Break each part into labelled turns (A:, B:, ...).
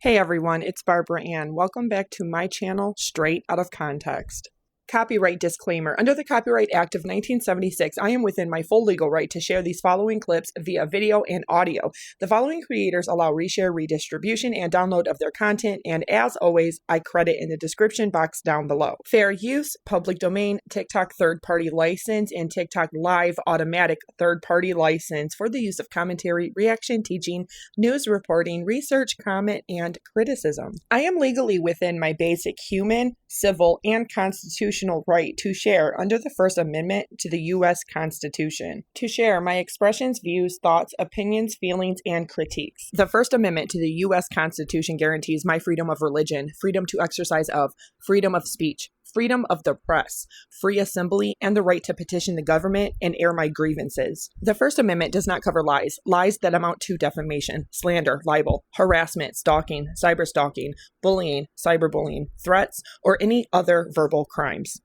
A: Hey everyone, it's Barbara Ann. Welcome back to my channel, Straight Out of Context. Copyright disclaimer. Under the Copyright Act of 1976, I am within my full legal right to share these following clips via video and audio. The following creators allow reshare, redistribution, and download of their content, and as always, I credit in the description box down below. Fair use, public domain, TikTok third-party license, and TikTok Live automatic third-party license for the use of commentary, reaction, teaching, news reporting, research, comment, and criticism. I am legally within my basic human, civil, and constitutional right to share under the First Amendment to the U.S. Constitution. To share my expressions, views, thoughts, opinions, feelings, and critiques. The First Amendment to the U.S. Constitution guarantees my freedom of religion, freedom to exercise of, freedom of speech, freedom of the press, free assembly, and the right to petition the government and air my grievances. The First Amendment does not cover lies that amount to defamation, slander, libel, harassment, stalking, cyberstalking, bullying, cyberbullying, threats, or any other verbal crimes.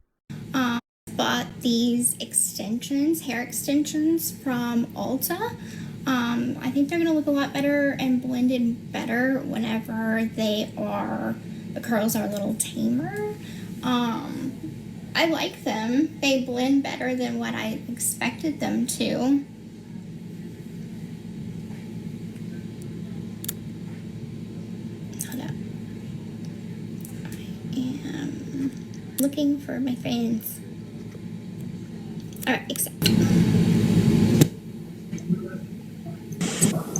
B: Bought these hair extensions from Ulta. I think they're going to look a lot better and blend in better whenever the curls are a little tamer. I like them. They blend better than what I expected them to. Hold up. I am looking for my friends. Alright, accept.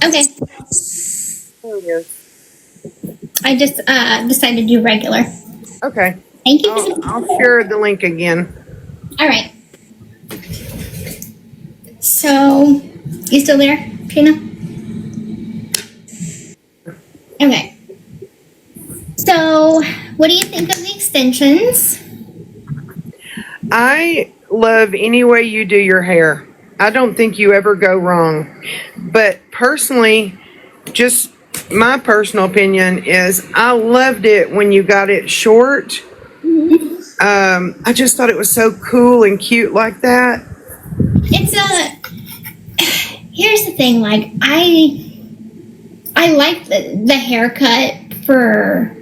B: Okay.
C: There it is.
B: I just decided to do regular.
C: Okay.
B: Thank you.
C: I'll share the link again.
B: All right. So, you still there, Trina? Okay. So, what do you think of the extensions?
C: I love any way you do your hair. I don't think you ever go wrong. But personally, just my personal opinion is I loved it when you got it short. I just thought it was so cool and cute like that.
B: Here's the thing, like, I like the haircut for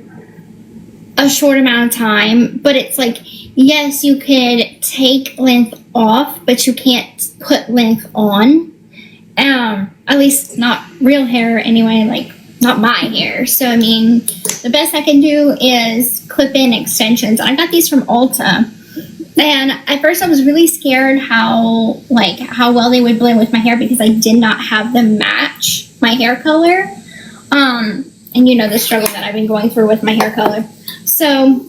B: a short amount of time, but it's like, yes, you could take length off, but you can't put length on. At least not real hair anyway, like, not my hair. So, I mean, the best I can do is clip in extensions. I got these from Ulta. And at first I was really scared how well they would blend with my hair because I did not have them match my hair color. And you know the struggle that I've been going through with my hair color. So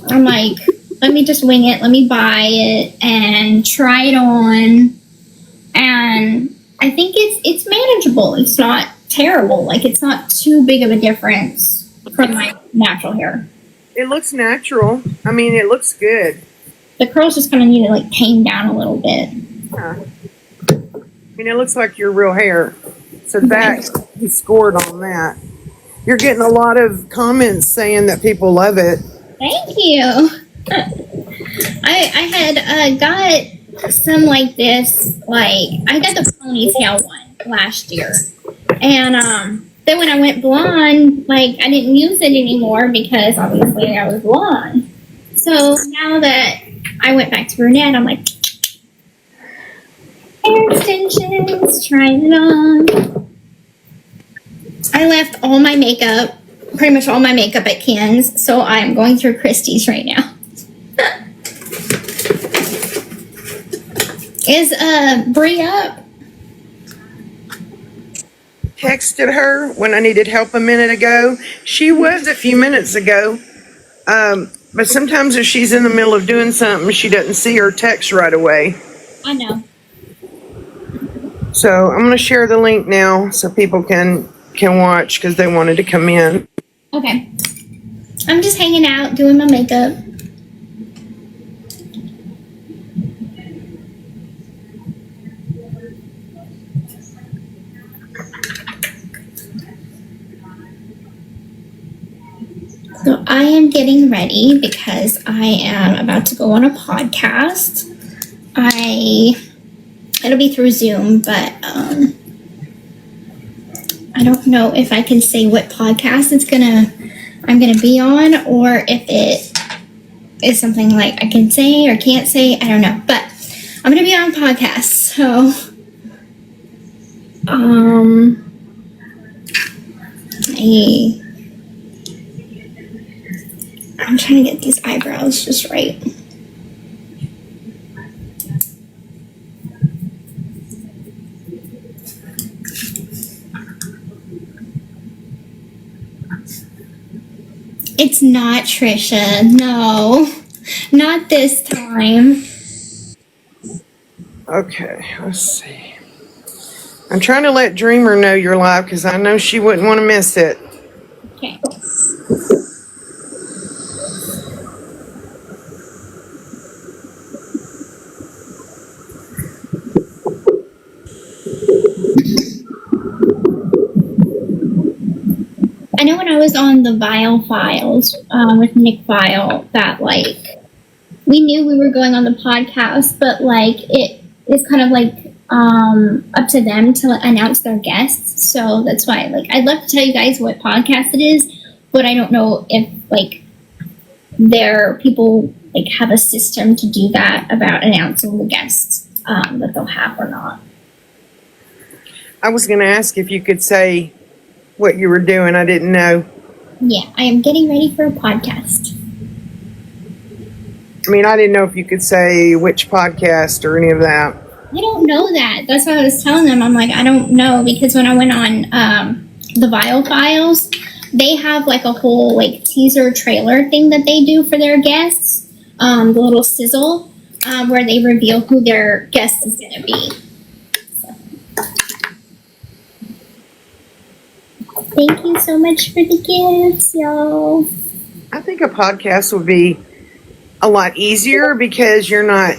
B: I'm like, let me just wing it. Let me buy it and try it on. And I think it's manageable. It's not terrible. Like, it's not too big of a difference from my natural hair.
C: It looks natural. I mean, it looks good.
B: The curls just kind of need to, like, tame down a little bit.
C: Yeah. I mean, it looks like your real hair. So that, you scored on that. You're getting a lot of comments saying that people love it.
B: Thank you. I had got some like this, like, I got the ponytail one last year. And then when I went blonde, like, I didn't use it anymore because obviously I was blonde. So now that I went back to brunette, I'm like, hair extensions, trying it on. I left all my makeup, pretty much all my makeup at Ken's, so I'm going through Christie's right now. Is Bree up?
C: Texted her when I needed help a minute ago. She was a few minutes ago. But sometimes if she's in the middle of doing something, she doesn't see her text right away.
B: I know.
C: So I'm going to share the link now so people can watch because they wanted to come in.
B: Okay. I'm just hanging out, doing my makeup. So I am getting ready because I am about to go on a podcast. It'll be through Zoom, but I I don't know if I can say what podcast I'm gonna be on, or if it is something like I can say or can't say. I don't know, but I'm gonna be on podcasts. So, I'm trying to get these eyebrows just right. It's not Trisha. No, not this time.
C: Okay, let's see. I'm trying to let Dreamer know you're live because I know she wouldn't want to miss it.
B: Okay. I know when I was on the Vile Files with Nick Vile that like we knew we were going on the podcast, but like it is kind of like up to them to announce their guests. So that's why like I'd love to tell you guys what podcast it is, but I don't know if like their people like have a system to do that about announcing the guests that they'll have or not.
C: I was going to ask if you could say what you were doing. I didn't know.
B: Yeah, I am getting ready for a podcast.
C: I mean, I didn't know if you could say which podcast or any of that.
B: I don't know that. That's what I was telling them. I'm like, I don't know, because when I went on the Vile Files, they have like a whole like teaser trailer thing that they do for their guests, the little sizzle, where they reveal who their guest is going to be. So. Thank you so much for the gifts, y'all.
C: I think a podcast would be a lot easier because you're not,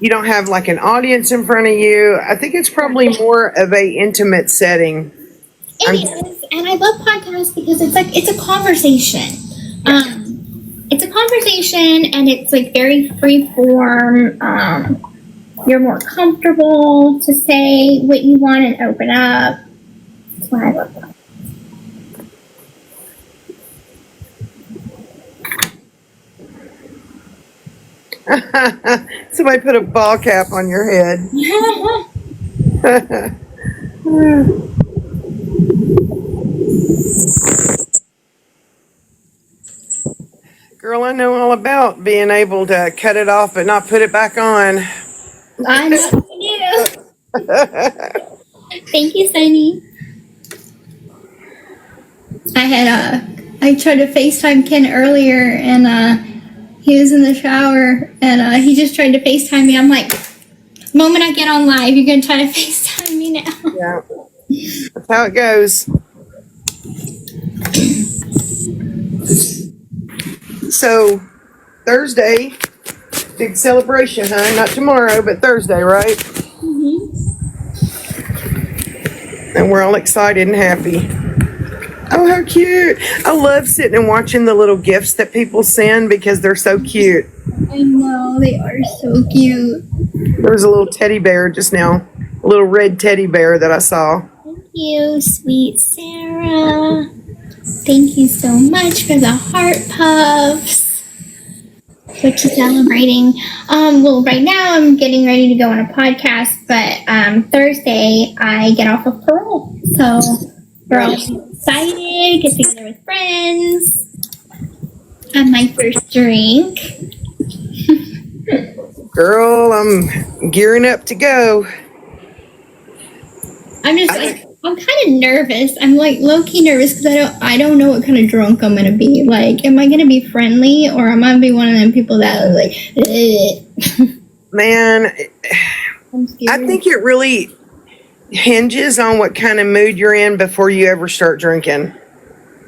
C: you don't have like an audience in front of you. I think it's probably more of a intimate setting.
B: It is, and I love podcasts because it's like it's a conversation. It's a conversation, and it's like very free form. You're more comfortable to say what you want and open up. That's why I love that.
C: Somebody put a ball cap on your head. Girl, I know all about being able to cut it off but not put it back on.
B: I know you. Thank you, Sunny. I tried to FaceTime Ken earlier, and he was in the shower, and he just tried to FaceTime me. I'm like, the moment I get on live, you're going to try to FaceTime me now.
C: Yeah. That's how it goes. So, Thursday, big celebration, huh? Not tomorrow, but Thursday, right?
B: Mm-hmm.
C: And we're all excited and happy. Oh, how cute. I love sitting and watching the little gifts that people send because they're so cute.
B: I know, they are so cute.
C: There was a little teddy bear just now, a little red teddy bear that I saw.
B: Thank you, sweet Sarah. Thank you so much for the heart puffs. What you celebrating? Well, right now I'm getting ready to go on a podcast, but Thursday I get off of parole. So we're all excited, get together with friends, have my first drink.
C: Girl, I'm gearing up to go.
B: I'm just like, I'm kind of nervous. I'm like low-key nervous because I don't know what kind of drunk I'm gonna be. Like, am I gonna be friendly, or am I gonna be one of them people that are like,
C: Man, I think it really hinges on what kind of mood you're in before you ever start drinking.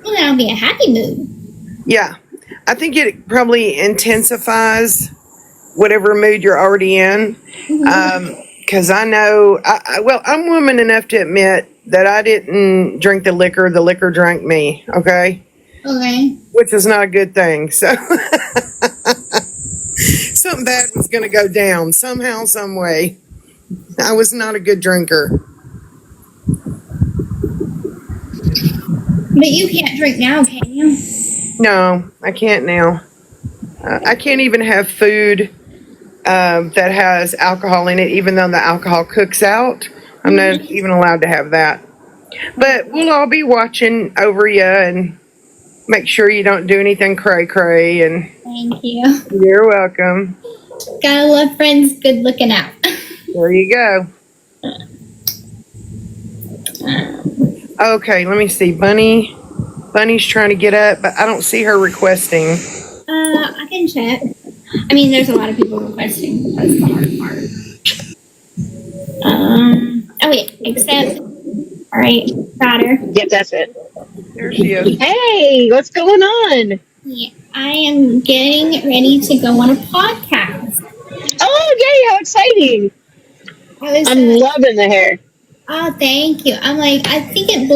B: Well, that'll be a happy mood.
C: Yeah, I think it probably intensifies whatever mood you're already in. Because I know, well, I'm woman enough to admit that I didn't drink the liquor drank me, okay?
B: Okay.
C: Which is not a good thing, so something bad was going to go down somehow, some way. I was not a good drinker.
B: But you can't drink now, can you?
C: No, I can't now. I can't even have food that has alcohol in it, even though the alcohol cooks out. I'm not even allowed to have that. But we'll all be watching over you and make sure you don't do anything cray-cray. And
B: Thank you.
C: you're welcome.
B: Gotta love friends good looking out.
C: There you go. Okay, let me see. Bunny's trying to get up, but I don't see her requesting.
B: I can check. I mean, there's a lot of people requesting. That's the hard part. Oh wait, accept. All right, got her.
D: Yep, that's it.
C: There she is.
D: Hey, what's going on?
B: Yeah, I am getting ready to go on a podcast.
D: Oh, yay, how exciting. I'm loving the hair.
B: Oh, thank you. I'm like, I think it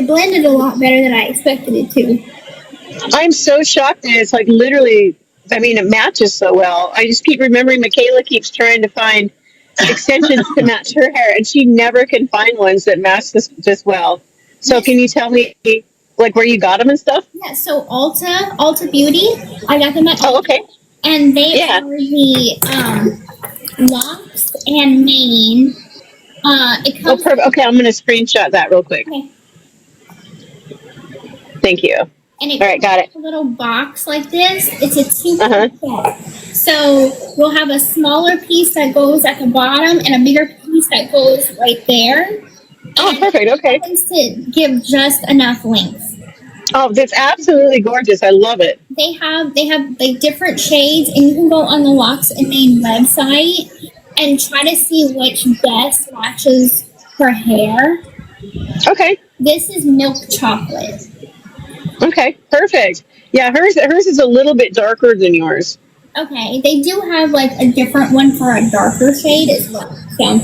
B: blended a lot better than I expected it to.
D: I'm so shocked that it's like literally, I mean, it matches so well. I just keep remembering Michaela keeps trying to find extensions to match her hair, and she never can find ones that match this well. So can you tell me, like, where you got them and stuff?
B: Yeah, so Ulta Beauty, I got them at Ulta.
D: Oh, okay.
B: And they are the locks and mane. It comes
D: perfect. Okay, I'm going to screenshot that real quick.
B: Okay.
D: Thank you.
B: And it
D: All right, got it.
B: a little box like this. It's a 2-piece set. So we'll have a smaller piece that goes at the bottom and a bigger piece that goes right there.
D: Oh,
B: And
D: perfect. Okay.
B: it happens to give just enough length.
D: Oh, that's absolutely gorgeous. I love it.
B: They have like different shades, and you can go on the Locks and Mane website and try to see which best matches her hair.
D: Okay.
B: This is milk chocolate.
D: Okay, perfect. Yeah, hers is a little bit darker than yours.
B: Okay, they do have like a different one for a darker shade as well. So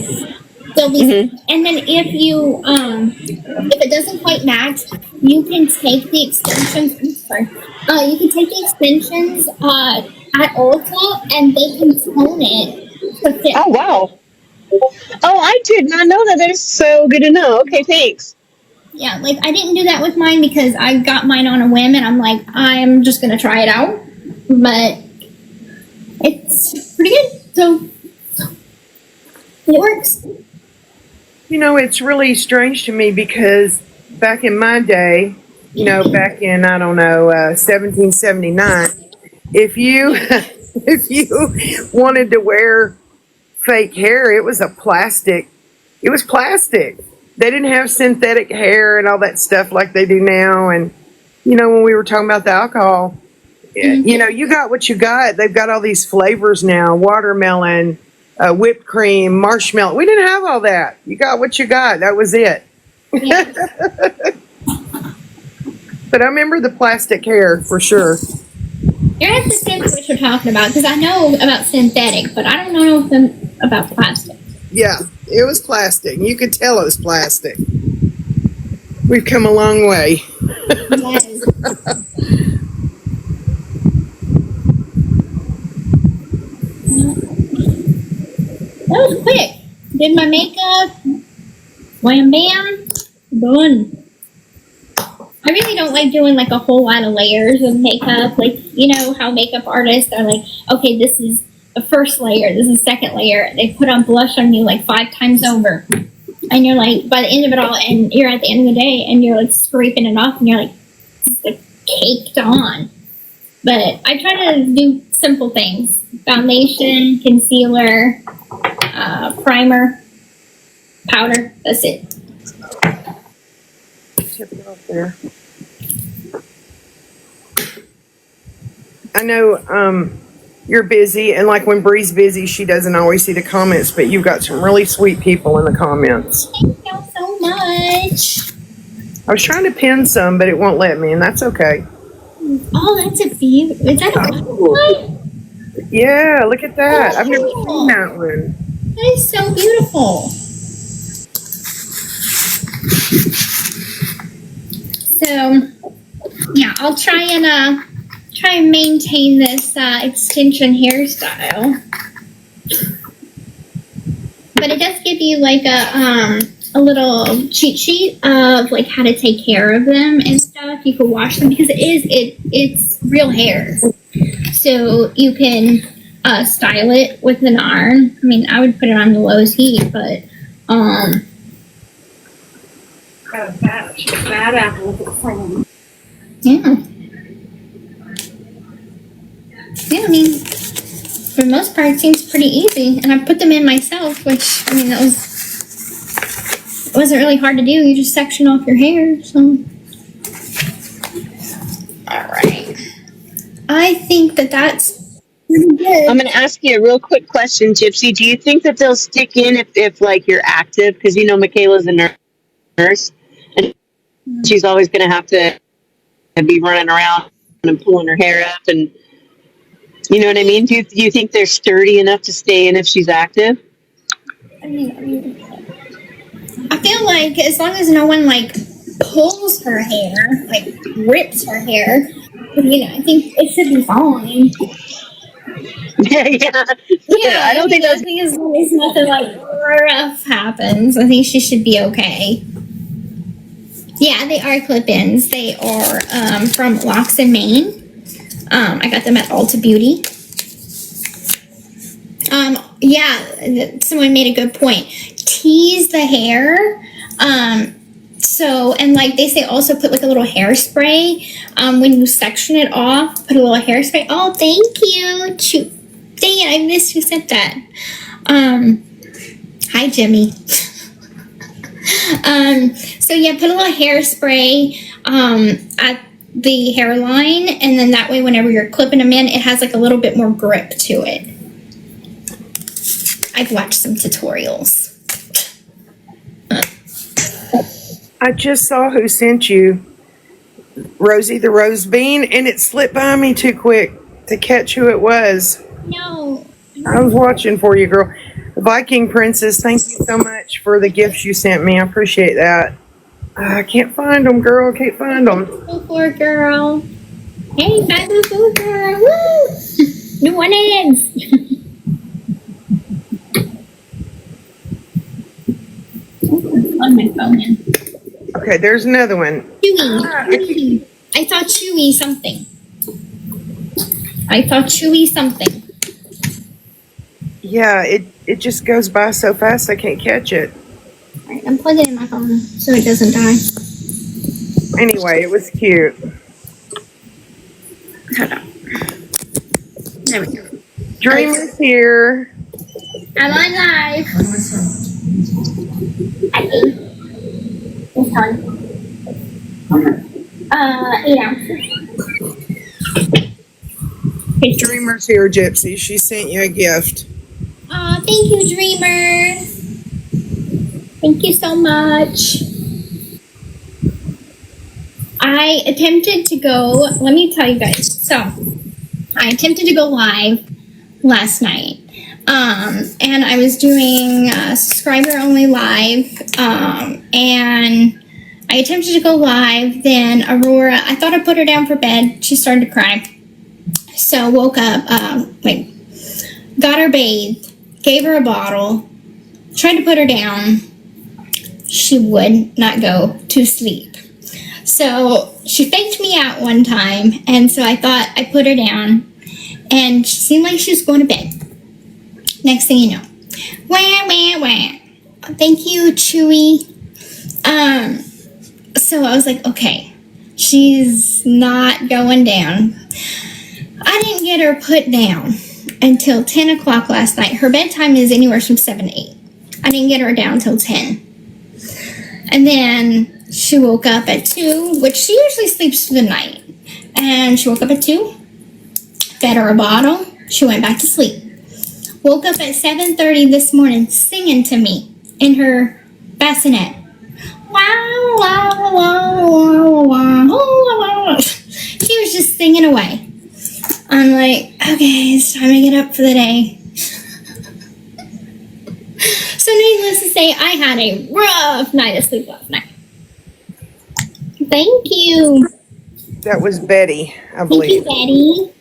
B: they'll be, and then if you if it doesn't quite match, you can take the extensions. You can take the extensions at Ulta, and they can tone it to fit.
D: Oh wow! Oh, I did not know that. That is so good to know. Okay, thanks.
B: Yeah, like I didn't do that with mine because I got mine on a whim, and I'm like, I'm just gonna try it out, but it's pretty good. So it works.
C: You know, it's really strange to me because back in my day, you know, back in, I don't know, 1779, if you if you wanted to wear fake hair, it was plastic. They didn't have synthetic hair and all that stuff like they do now. And, you know, when we were talking about the alcohol, you know, you got what you got. They've got all these flavors now, watermelon, whipped cream, marshmallow. We didn't have all that. You got what you got. That was it.
B: Yeah.
C: But I remember the plastic hair for sure.
B: You're gonna have to send me what you're talking about because I know about synthetic, but I don't know about plastic.
C: Yeah, it was plastic. You could tell it was plastic. We've come a long way.
B: Yes. That was quick. Did my makeup. Wham bam. Done. I really don't like doing like a whole lot of layers of makeup. Like, you know how makeup artists are like, okay, this is the first layer, this is the second layer. They put on blush on you like 5 times over. And you're like, by the end of it all, and you're at the end of the day, and you're like scraping it off, and you're like, it's like caked on. But I try to do simple things. Foundation, concealer, primer, powder. That's it.
C: Tip it off there. I know you're busy, and like when Bree's busy, she doesn't always see the comments, but you've got some really sweet people in the comments.
B: Thank y'all so much.
C: I was trying to pin some, but it won't let me, and that's okay.
B: Oh, that's a view. Is that a butterfly?
C: Yeah, look at that.
B: Oh,
C: I've never
B: cool.
C: seen that one.
B: That is so beautiful. So, yeah, I'll try and maintain this extension hairstyle. But it does give you like a a little cheat sheet of like how to take care of them and stuff. You can wash them because it's real hair, so you can style it with an iron. I mean, I would put it on the lowest heat, but
E: Bad apple.
B: yeah. Yeah, I mean, for the most part, it seems pretty easy. And I put them in myself, which, I mean, it wasn't really hard to do. You just section off your hair, so. All right. I think that's pretty good.
D: I'm going to ask you a real quick question, Gypsy. Do you think that they'll stick in if like you're active? Because you know Michaela's a nurse, and she's always going to have to be running around and pulling her hair up, and you know what I mean. Do you think they're sturdy enough to stay in if she's active?
B: I feel like as long as no one like pulls her hair, like rips her hair, you know, I think it should be fine.
D: Yeah. I don't think
B: I think as long as nothing like rough happens, I think she should be okay. Yeah, they are clip-ins. They are from Locks in Maine. I got them at Ulta Beauty. Yeah, someone made a good point. Tease the hair. So, and like they say, also put like a little hairspray. When you section it off, put a little hairspray. Oh, thank you. Dang it, I missed who said that. Hi, Jimmy. So yeah, put a little hairspray at the hairline, and then that way whenever you're clipping them in, it has like a little bit more grip to it. I've watched some tutorials.
C: I just saw who sent you, Rosie the Rose Bean, and it slipped by me too quick to catch who it was.
B: No.
C: I was watching for you, girl. Viking Princess, thank you so much for the gifts you sent me. I appreciate that. I can't find them, girl. I can't find them.
B: Go for it, girl. Hey, bye, boo, boo, girl. Woo! New one is. On my phone.
C: Okay, there's another one.
B: Chewy. I thought Chewy something.
C: Yeah, it just goes by so fast I can't catch it.
B: Alright, I'm plugging in my phone so it doesn't die.
C: Anyway, it was cute.
B: Hold on. There we go.
C: Dreamer's here.
B: I'm on live. Hi. This one. 8 ounces.
C: Dreamer's here, Gypsy. She sent you a gift.
B: Aw, thank you, Dreamer. Thank you so much. I attempted to go, let me tell you guys. So, I attempted to go live last night. And I was doing a subscriber only live. And I attempted to go live. Then Aurora, I thought I put her down for bed. She started to cry. So, woke up, got her bathed, gave her a bottle, tried to put her down. She would not go to sleep. So she faked me out one time, and so I thought I put her down, and she seemed like she was going to bed. Next thing you know, wah, wah, wah. Thank you, Chewy. So I was like, okay, she's not going down. I didn't get her put down until 10 o'clock last night. Her bedtime is anywhere from 7 to 8. I didn't get her down until 10. And then she woke up at 2, which she usually sleeps through the night. And she woke up at 2, fed her a bottle, she went back to sleep. Woke up at 7:30 this morning singing to me in her bassinet. Wow, wow, wow, wow, wow, wow. She was just singing away. I'm like, okay, it's time to get up for the day. So needless to say, I had a rough night of sleep last night. Thank you.
C: That was Betty, I believe.
B: Thank you, Betty.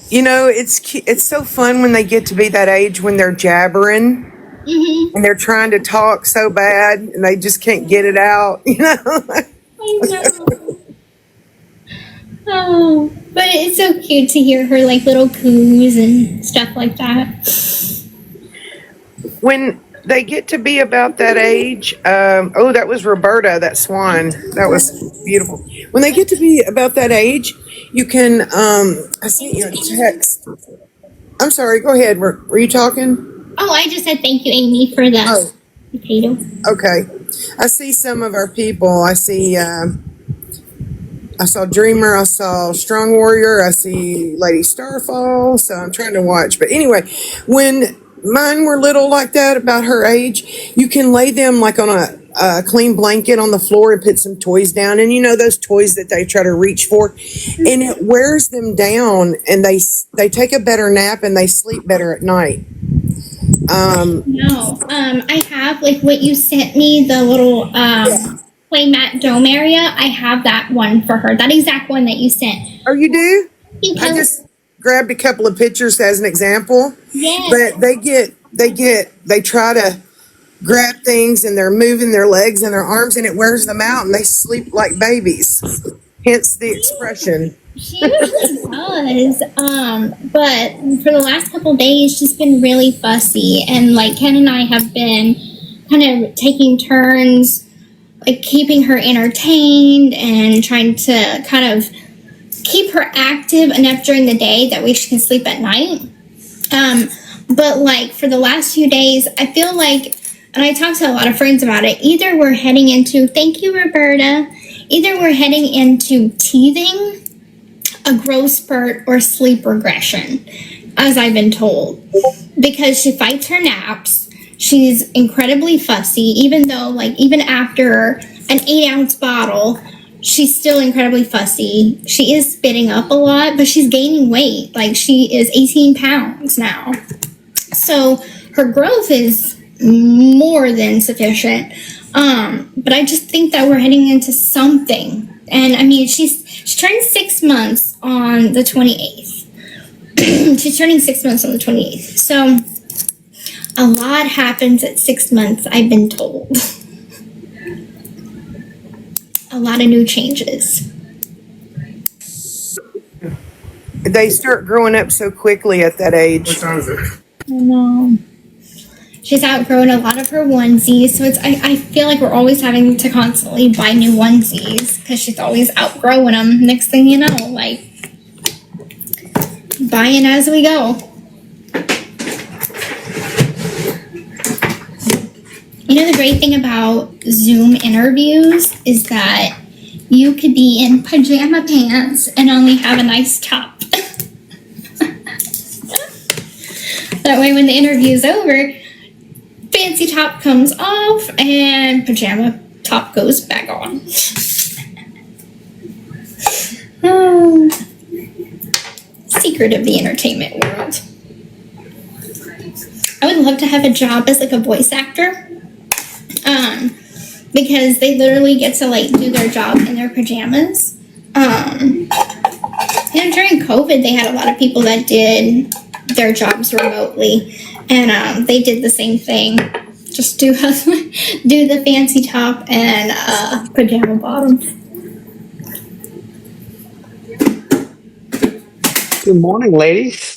C: You know, it's so fun when they get to be that age when they're jabbering.
B: Mm-hmm.
C: and they're trying to talk so bad and they just can't get it out, you know.
B: I know. Oh, but it's so cute to hear her like little coos and stuff like that.
C: When they get to be about that age, oh, that was Roberta, that swan. That was beautiful. When they get to be about that age, you can, I sent you a text. I'm sorry, go ahead. Were you talking?
B: Oh, I just said thank you, Amy, for the
C: Oh,
B: potato.
C: okay. I see some of our people. I see, I saw Dreamer, I saw Strong Warrior, I see Lady Starfall, so I'm trying to watch. But anyway, when mine were little like that, about her age, you can lay them like on a clean blanket on the floor and put some toys down. And you know those toys that they try to reach for? And it wears them down and they take a better nap and they sleep better at night.
B: No, I have like what you sent me, the little play mat dome area. I have that one for her, that exact one that you sent.
C: Oh, you do? I
B: Because,
C: just grabbed a couple of pictures as an example.
B: yes.
C: But they try to grab things and they're moving their legs and their arms and it wears them out and they sleep like babies. Hence the expression.
B: She usually does. But for the last couple days, she's been really fussy. And like Ken and I have been kind of taking turns, like keeping her entertained and trying to kind of keep her active enough during the day that way she can sleep at night. But like for the last few days, I feel like, and I talked to a lot of friends about it, either we're heading into, thank you, Roberta, either we're heading into teething, a growth spurt, or sleep regression, as I've been told. Because she fights her naps, she's incredibly fussy, even though, like, even after an 8-ounce bottle, she's still incredibly fussy. She is spitting up a lot, but she's gaining weight. Like, she is 18 pounds now. So her growth is more than sufficient. But I just think that we're heading into something. And I mean, she's turning 6 months on the 28th. She's turning 6 months on the 28th. So a lot happens at 6 months, I've been told. A lot of new changes.
C: They start growing up so quickly at that age.
E: What time is it?
B: I know. She's outgrown a lot of her onesies, so I feel like we're always having to constantly buy new onesies because she's always outgrowing them. Next thing you know, like, buying as we go. You know, the great thing about Zoom interviews is that you could be in pajama pants and only have a nice top. That way when the interview's over, fancy top comes off and pajama top goes back on. Oh, secret of the entertainment world. I would love to have a job as like a voice actor. Because they literally get to like do their job in their pajamas. And during COVID, they had a lot of people that did their jobs remotely, and they did the same thing. Just do the fancy top and pajama bottoms.
F: Good morning, ladies.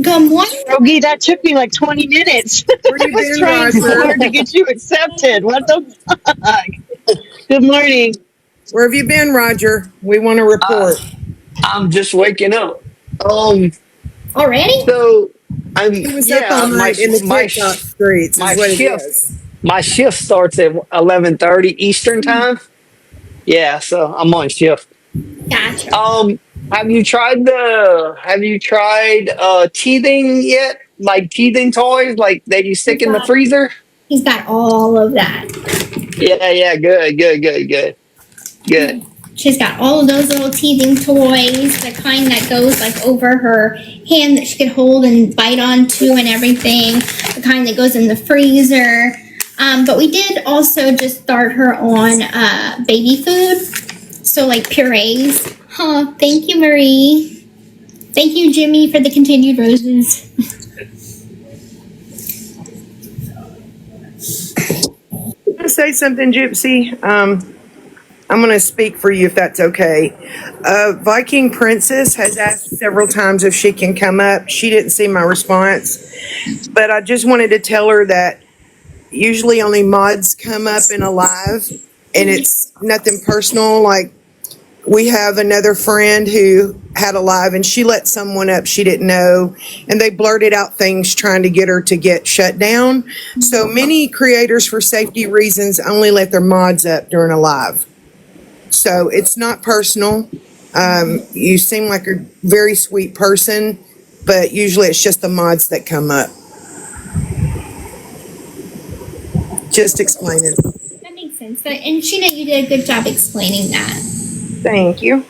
B: Good morning.
D: Rogie, that took me like 20 minutes.
C: Where
D: I
C: you
D: was
C: been,
D: trying so
C: Roger?
D: hard to get you accepted. What the fuck? Good morning.
C: Where have you been, Roger? We want to report.
F: I'm just waking up.
B: Already?
F: So I'm
C: He was up all
F: my
C: night in the
F: my
C: TikTok streets,
F: my
C: is what it
F: shift
C: is.
F: my shift starts at 11:30 Eastern time. Yeah, so I'm on shift.
B: Gotcha.
F: Have you tried teething yet? Like teething toys, like that you stick in the freezer?
B: He's got all of that.
F: Yeah, good.
B: She's got all of those little teething toys, the kind that goes like over her hand that she can hold and bite onto and everything, the kind that goes in the freezer. But we did also just start her on baby food, so like purees. Oh, thank you, Marie. Thank you, Jimmy, for the continued roses.
C: to say something, Gypsy? I'm going to speak for you if that's okay. Viking Princess has asked several times if she can come up. She didn't see my response, but I just wanted to tell her that usually only mods come up in a live, and it's nothing personal. Like, we have another friend who had a live and she let someone up she didn't know, and they blurted out things trying to get her to get shut down. So many creators, for safety reasons, only let their mods up during a live. So it's not personal. You seem like a very sweet person, but usually it's just the mods that come up. Just explaining.
B: That makes sense. And Sheena, you did a good job explaining that.
C: Thank you.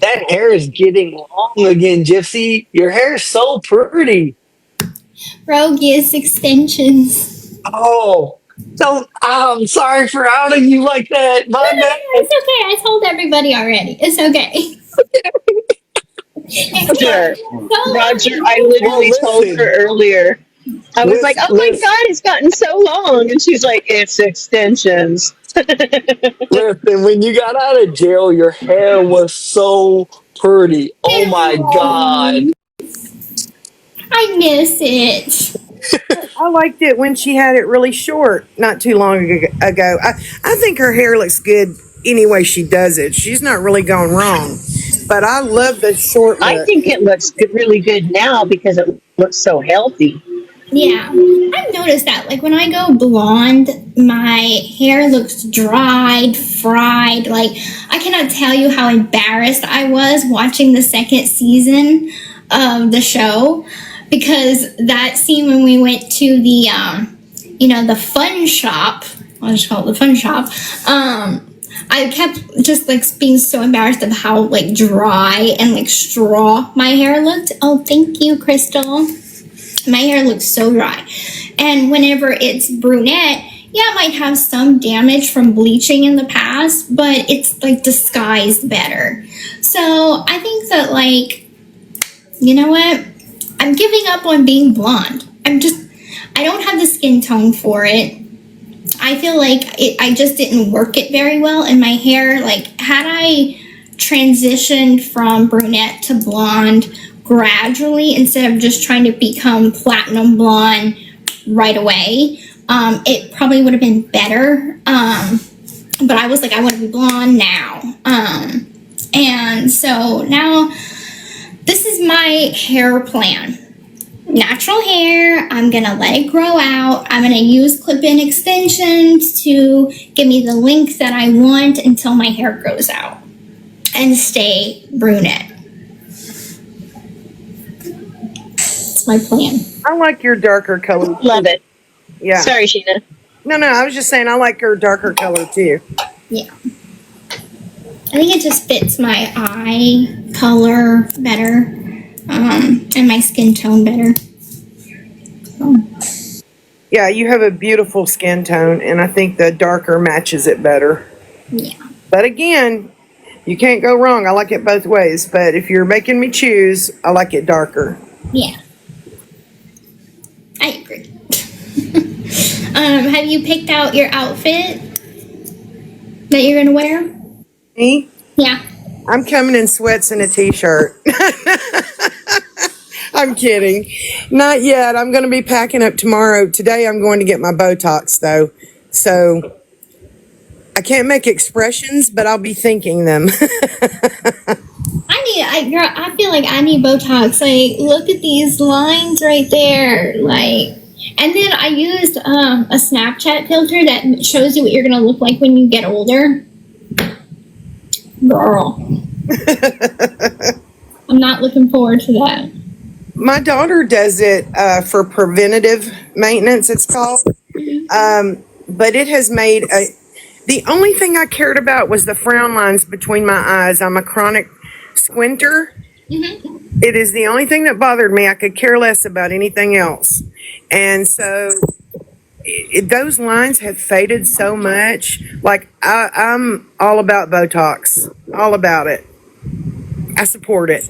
F: That hair is getting long again, Gypsy. Your hair is so pretty.
B: Rogius extensions.
F: Oh, don't. I'm sorry for outing you like that.
B: No,
F: My
B: no, no,
F: bad.
B: it's okay. I told everybody already. It's okay.
D: Roger, Roger, I
F: Well,
D: literally told her
F: listen,
D: earlier. I was like,
F: listen,
D: "Oh my
F: listen,
D: God, it's gotten so long," and she's like, "It's extensions."
F: listen. When you got out of jail, your hair was so pretty. Oh my God.
B: Oh, I miss it.
C: I liked it when she had it really short not too long ago. I think her hair looks good any way she does it. She's not really gone wrong. But I love the short
D: I
C: look.
D: think it looks really good now because it looks so healthy.
B: Yeah, I've noticed that. Like when I go blonde, my hair looks dried, fried. Like I cannot tell you how embarrassed I was watching the second season of the show, because that scene when we went to the, the fun shop. I'll just call it the fun shop. I kept just like being so embarrassed of how like dry and like straw my hair looked. Oh, thank you, Crystal. My hair looks so dry. And whenever it's brunette, yeah, it might have some damage from bleaching in the past, but it's like disguised better. So I think that, like, you know what? I'm giving up on being blonde. I don't have the skin tone for it. I feel like I just didn't work it very well. And my hair, like, had I transitioned from brunette to blonde gradually instead of just trying to become platinum blonde right away, it probably would have been better. But I was like, I want to be blonde now. And so now this is my hair plan. Natural hair, I'm gonna let it grow out. I'm gonna use clip-in extensions to give me the length that I want until my hair grows out and stay brunette. That's my plan.
C: I like your darker color.
D: Love it.
C: Yeah.
D: Sorry, Sheena.
C: No, I was just saying I like your darker color too.
B: Yeah. I think it just fits my eye color better, and my skin tone better.
C: Yeah, you have a beautiful skin tone, and I think the darker matches it better.
B: Yeah.
C: But again, you can't go wrong. I like it both ways. But if you're making me choose, I like it darker.
B: Yeah. I agree. Have you picked out your outfit that you're gonna wear?
C: Me?
B: Yeah.
C: I'm coming in sweats and a t-shirt. I'm kidding. Not yet. I'm going to be packing up tomorrow. Today I'm going to get my Botox though. So I can't make expressions, but I'll be thinking them.
B: I feel like I need Botox. Like, look at these lines right there. Like, and then I used a Snapchat filter that shows you what you're gonna look like when you get older. Girl, I'm not looking forward to that.
C: My daughter does it for preventative maintenance, it's called. But it has made the only thing I cared about was the frown lines between my eyes. I'm a chronic squinter.
B: Mm-hmm.
C: It is the only thing that bothered me. I could care less about anything else. And so those lines have faded so much. Like, I'm all about Botox. All about it. I support it.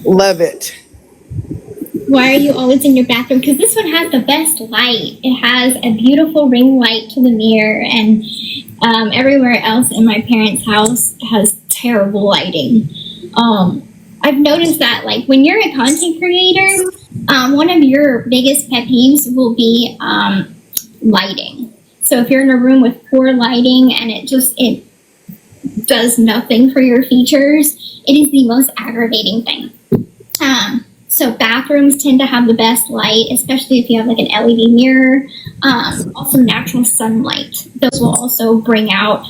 C: Love it.
B: why are you always in your bathroom? Because this one has the best light. It has a beautiful ring light to the mirror, and everywhere else in my parents' house has terrible lighting. I've noticed that, like, when you're a content creator, one of your biggest pet peeves will be lighting. So if you're in a room with poor lighting and it does nothing for your features, it is the most aggravating thing. So bathrooms tend to have the best light, especially if you have like an LED mirror. Also natural sunlight. Those will also bring out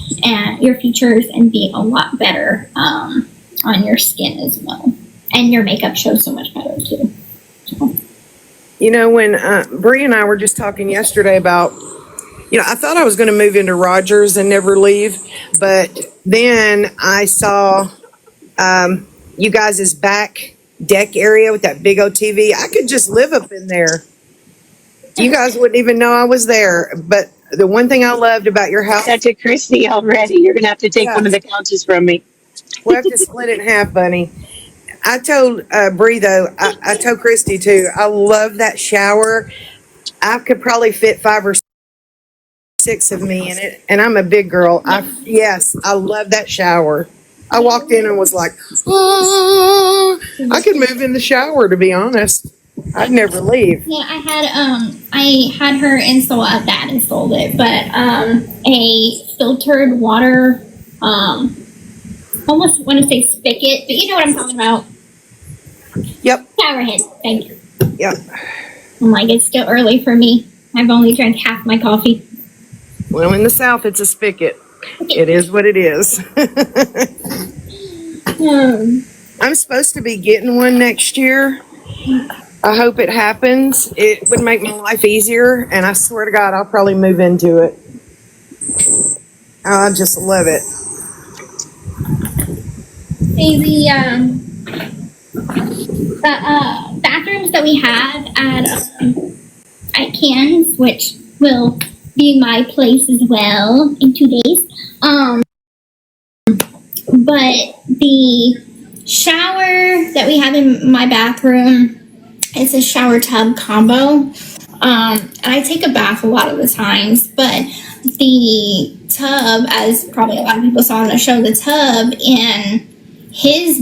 B: your features and be a lot better on your skin as well. And your makeup shows so much better too. So.
C: You know, when Bree and I were just talking yesterday about, you know, I thought I was going to move into Rogers and never leave, but then I saw you guys' back deck area with that big old TV. I could just live up in there. You guys wouldn't even know I was there. But the one thing I loved about your house,
D: That's to Christy already. You're gonna have to take one of the couches from me.
C: we'll have to split it in half, Bunny. I told Bree, though, I told Christy too, I love that shower. I could probably fit 5 or 6 of me in it, and I'm a big girl. Yes, I love that shower. I walked in and was like, oh, I could move in the shower, to be honest. I'd never leave.
B: Yeah, I had her install, Dad installed it, but a filtered water, almost want to say spigot, but you know what I'm talking about.
C: Yep.
B: Shower head, thank you.
C: Yep.
B: I'm like, it's still early for me. I've only drank half my coffee.
C: Well, in the South, it's a spigot. It is what it is. I'm supposed to be getting one next year. I hope it happens. It would make my life easier, and I swear to God, I'll probably move into it. I just love it.
B: The bathrooms that we have at Cannes, which will be my place as well in 2 days. But the shower that we have in my bathroom is a shower tub combo. And I take a bath a lot of the times, but the tub, as probably a lot of people saw on the show, the tub in his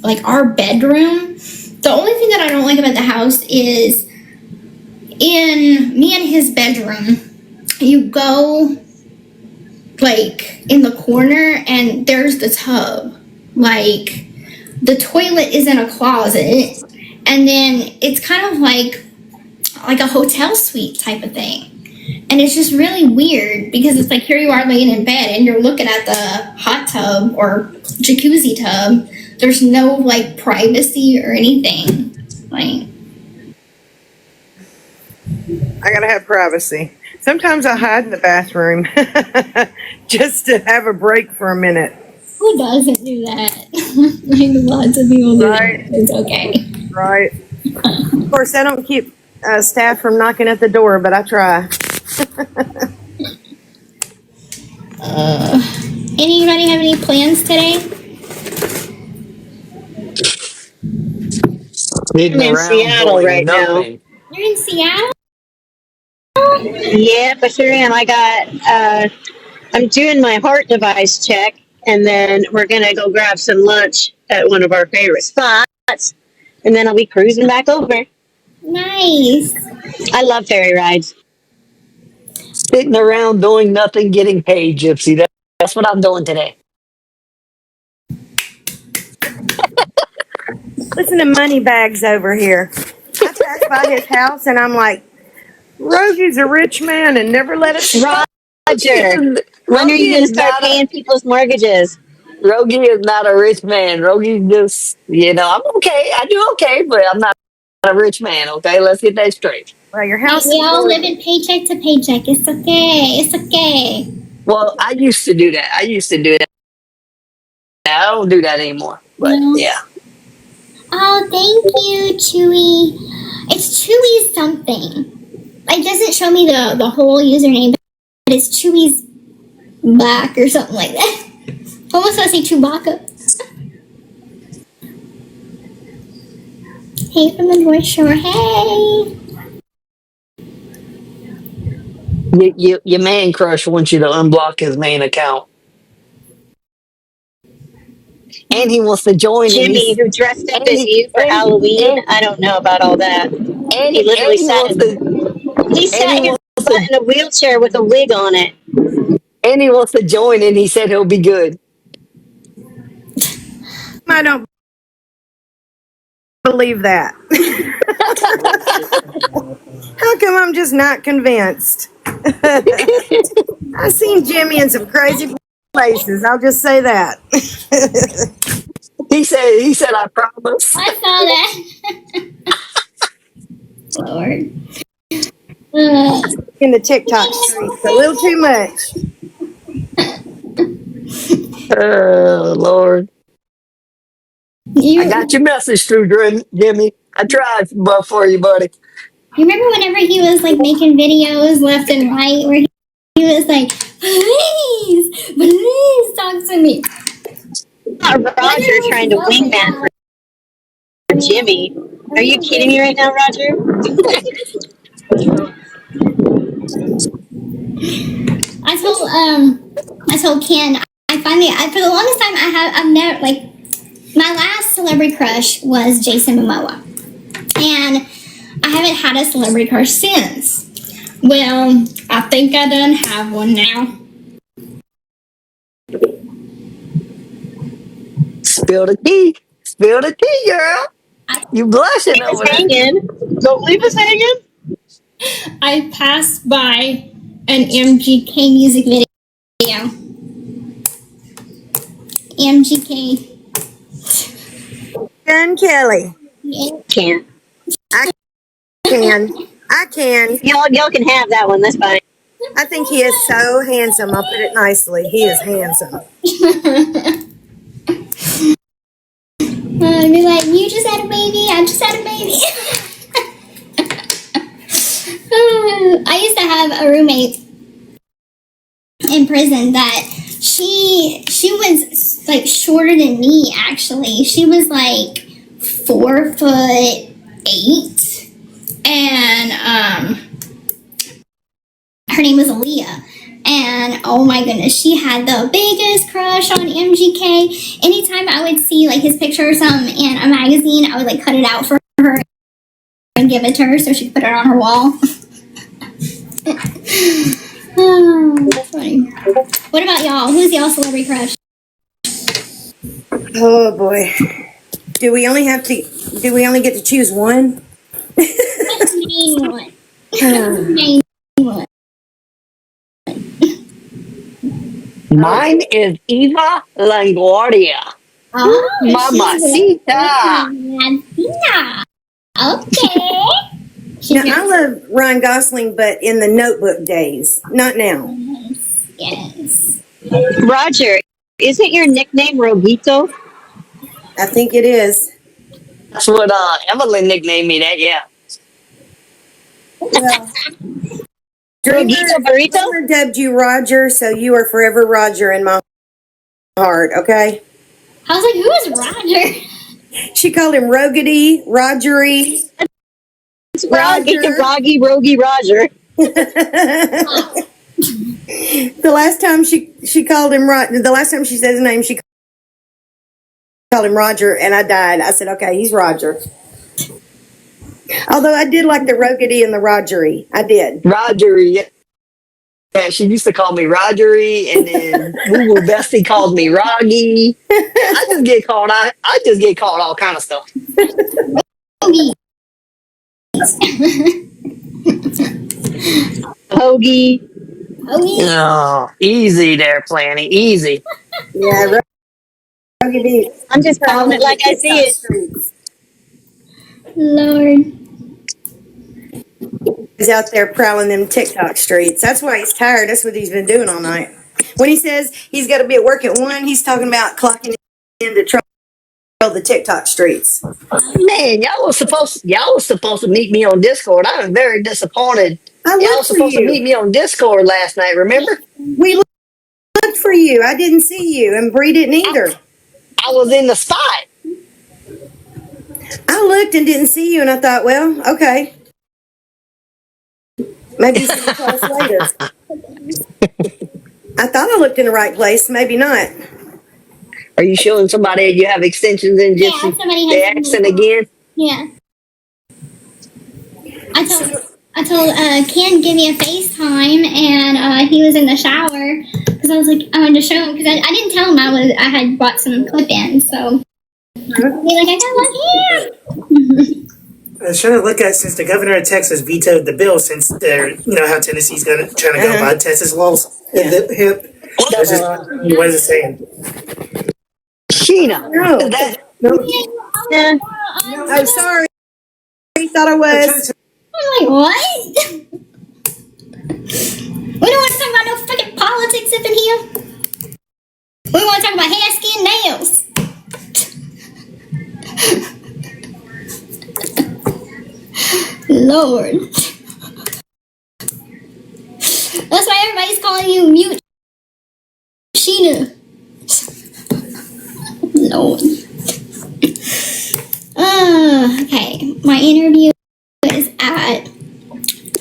B: like our bedroom. The only thing that I don't like about the house is in me and his bedroom, you go like in the corner and there's the tub. Like the toilet is in a closet, and then it's kind of like a hotel suite type of thing. And it's just really weird because it's like here you are laying in bed and you're looking at the hot tub or jacuzzi tub. There's no like privacy or anything. Like,
C: I gotta have privacy. Sometimes I hide in the bathroom just to have a break for a minute.
B: who doesn't do that? Like lots of people do
C: Right.
B: that. It's okay.
C: Right. Of course, I don't keep staff from knocking at the door, but I try.
B: Anybody have any plans today?
F: Sitting
D: I'm in
F: around
D: Seattle
F: doing
D: right now.
F: nothing.
B: You're in Seattle?
D: Yeah, I sure am. I'm doing my heart device check, and then we're gonna go grab some lunch at one of our favorite spots, and then I'll be cruising back over.
B: Nice.
D: I love ferry rides.
F: Sitting around doing nothing, getting paid, Gypsy. That's what I'm doing today.
C: Listen to Moneybags over here. I passed by his house and I'm like, Rogie's a rich man and never let us.
D: Roger, when are you gonna start paying people's mortgages?
F: Rogie is not a rich man. Rogie's just, I'm okay. I do okay, but I'm not a rich man, okay? Let's get that straight.
C: Well, your house
B: We
C: is
B: all
C: going-
B: live in paycheck to paycheck. It's okay. It's okay.
F: Well, I used to do that. I don't do that anymore. But,
B: No.
F: yeah.
B: Oh, thank you, Chewy. It's Chewy something. It doesn't show me the whole username, but it's Chewy's back or something like that. Almost want to say Chewbacca. Hey from the North Shore. Hey.
F: Your man crush wants you to unblock his main account, and he wants to join. And
D: Jimmy,
F: he's
D: who dressed up
F: and
D: as
F: he
D: you for
F: and
D: Halloween. I don't know about all that.
F: and
D: He literally
F: and he
D: sat
F: wants to
D: he
F: and
D: sat
F: he
D: his
F: wants
D: butt
F: to
D: in a wheelchair with a wig on it.
F: and he wants to join. And he said he'll be good.
C: I don't believe that. How come I'm just not convinced? I've seen Jimmy in some crazy places. I'll just say that.
F: He said, I promise.
B: I saw that. Lord. Uh,
C: In the TikTok streets, a little too much.
F: Oh Lord. I
B: you
F: got your message through, Jimmy. I tried for you, buddy.
B: You remember whenever he was like making videos left and right where he was like, please talk to me.
D: Not Roger trying to wingman for Jimmy. Are you kidding me right now, Roger?
B: I told Ken for the longest time I've never like my last celebrity crush was Jason Momoa. And I haven't had a celebrity crush since. Well, I think I done have one now.
F: Spill the tea. Spill the tea, girl. You blushing
D: Leave us
F: over there.
D: hanging. Don't leave us hanging.
B: I passed by an MGK music video. MGK.
C: Ken Kelly.
B: Yeah.
D: Can't.
C: I can.
D: Y'all can have that one. That's fine.
C: I think he is so handsome. I'll put it nicely. He is handsome.
B: I'd be like, you just had a baby, I just had a baby. I used to have a roommate in prison that she was like shorter than me actually. She was like 4'8", and her name was Aaliyah. And oh my goodness, she had the biggest crush on MGK. Anytime I would see like his picture or something in a magazine, I would like cut it out for her and give it to her so she could put it on her wall. Oh, that's funny. What about y'all? Who's y'all celebrity crush?
C: Oh boy. Do we only get to choose one?
B: Name one. Name one.
F: Mine is Eva Longoria.
B: Oh,
F: Mamacita.
B: Latina. Okay.
C: Now, I love Ryan Gosling, but in the Notebook days, not now.
B: Yes.
D: Roger, isn't your nickname Roguito?
C: I think it is.
F: That's what Evelyn nicknamed me that, yeah.
C: Well,
D: Roguito Burrito?
C: Dreamer dubbed you Roger, so you are forever Roger in my heart, okay?
B: I was like, who is Roger?
C: She called him Rogedy, Rogery.
D: It's Roggy, Rogie, Roger.
C: The last time she called him the last time she said his name, she called him Roger, and I died. I said, okay, he's Roger. Although I did like the Rogedy and the Rogery. I did.
F: Rogery. Yeah, she used to call me Rogery, and then Woo Woo Bestie called me Roggy. I just get called all kind of stuff.
D: Hoagie.
F: Oh, easy there, Planny. Easy.
C: Yeah, Rogedy.
D: I'm just calling it like I see it.
B: Lord.
C: He's out there prowling them TikTok streets. That's why he's tired. That's what he's been doing all night. When he says he's got to be at work at 1, he's talking about clocking in to trail the TikTok streets.
F: Man, y'all was supposed to meet me on Discord. I was very disappointed.
C: I
F: Y'all
C: looked
F: was
C: for
F: supposed to meet
C: you.
F: me on Discord last night, remember?
C: We looked for you. I didn't see you, and Bree didn't either.
F: I was in the spot.
E: I looked and didn't see you, and I thought, well, okay. Maybe he's going to tell us later. I thought I looked in the right place. Maybe not.
F: Are you showing somebody you have extensions in
B: Yeah,
F: Gypsy?
B: somebody
F: The
B: has
F: accent again?
B: Yeah. I told Ken give me a FaceTime, and he was in the shower because I was like, I wanted to show him because I didn't tell him I had bought some clip-ins, so I'd be like, I got one here.
G: I was trying to look at since the governor of Texas vetoed the bill, since they're how Tennessee's trying to go by Texas laws in the hip. I was just what is it saying?
F: Sheena.
E: No.
D: Yeah.
E: I'm sorry. I thought I was.
B: I'm like, what? We don't want to talk about no freaking politics up in here. We want to talk about hair, skin, nails. Lord. That's why everybody's calling you Mute Sheena. Lord. Okay. My interview is at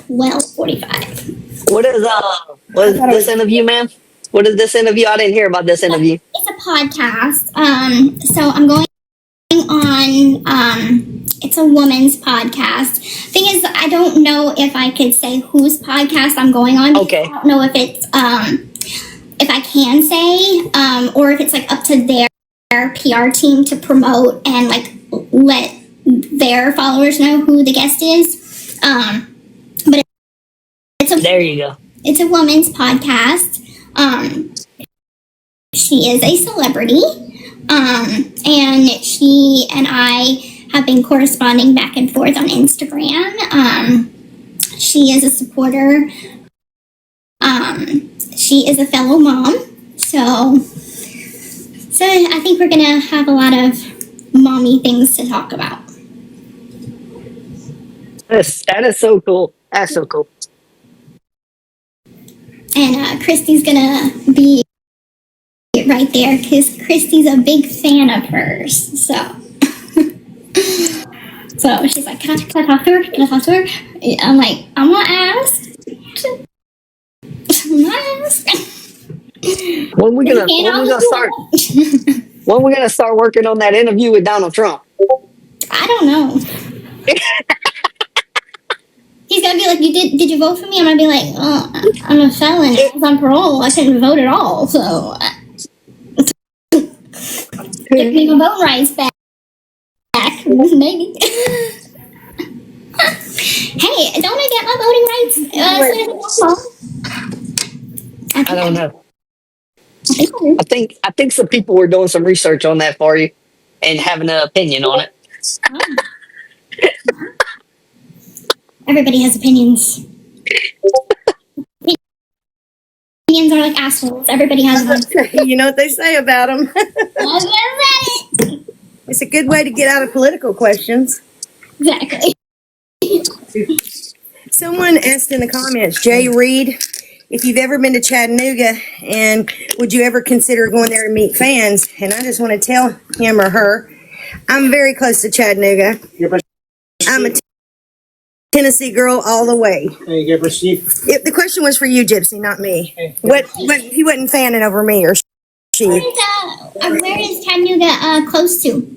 B: 12:45.
F: What is this interview, ma'am? What is this interview? I didn't hear about this interview.
B: It's a podcast. So I'm going on. It's a woman's podcast. Thing is, I don't know if I could say whose podcast I'm going on.
F: Okay.
B: I don't know if it's if I can say or if it's like up to their PR team to promote and like let their followers know who the guest is. But
F: There you go.
B: it's a woman's podcast. She is a celebrity. And she and I have been corresponding back and forth on Instagram. She is a supporter. She is a fellow mom. So I think we're gonna have a lot of mommy things to talk about.
F: That is so cool. That's so cool.
B: And Christy's gonna be right there because Christy's a big fan of hers. So she's like, can I talk to her? Can I talk to her? I'm like, I'm gonna ask. I'm gonna ask.
F: When we gonna start working on that interview with Donald Trump?
B: I don't know. He's gonna be like, did you vote for me? I'm gonna be like, oh, I'm a felon. I was on parole. I couldn't vote at all. So give me my vote rights back. Maybe. Hey, don't I get my voting rights?
F: I don't know. I think some people were doing some research on that for you and having an opinion on it.
B: Everybody has opinions. Opinions are like assholes. Everybody has one.
E: You know what they say about them. It's a good way to get out of political questions.
B: Exactly.
E: Someone asked in the comments, Jay Reed, if you've ever been to Chattanooga and would you ever consider going there to meet fans? And I just want to tell him or her, I'm very close to Chattanooga. I'm a Tennessee girl all the way.
G: Hey, get received.
E: The question was for you, Gypsy, not me. What he wasn't fanning over me or she.
B: Where is Chattanooga close to?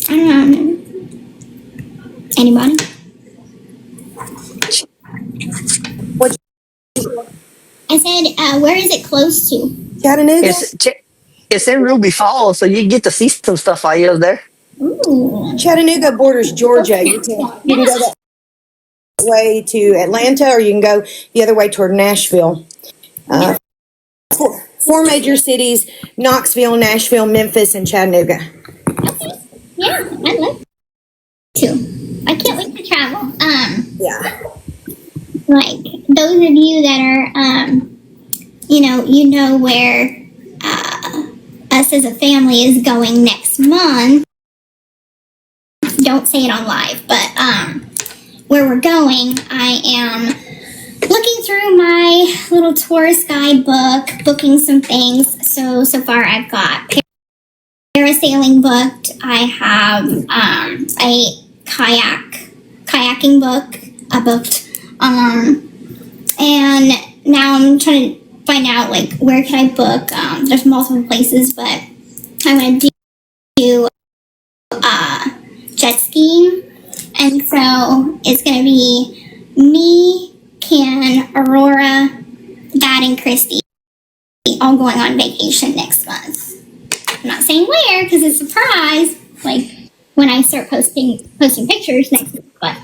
B: I don't know. Anybody?
E: What?
B: I said, where is it close to?
E: Chattanooga?
F: It's in Ruby Falls, so you get to see some stuff while you're there.
B: Ooh.
E: Chattanooga borders Georgia. You can go that way to Atlanta, or you can go the other way toward Nashville. Four major cities: Knoxville, Nashville, Memphis, and Chattanooga.
B: Okay. Yeah, I'd love to. I can't wait to travel.
E: Yeah.
B: Like those of you that are, you know where us as a family is going next month. Don't say it on live, but where we're going, I am looking through my little tourist guidebook, booking some things. So far I've got parasailing booked. I have a kayaking book booked. And now I'm trying to find out like where can I book. There's multiple places, but I want to do jet skiing, and so it's gonna be me, Ken, Aurora, Dad, and Christy all going on vacation next month. I'm not saying where because it's a surprise. Like when I start posting pictures next week, but.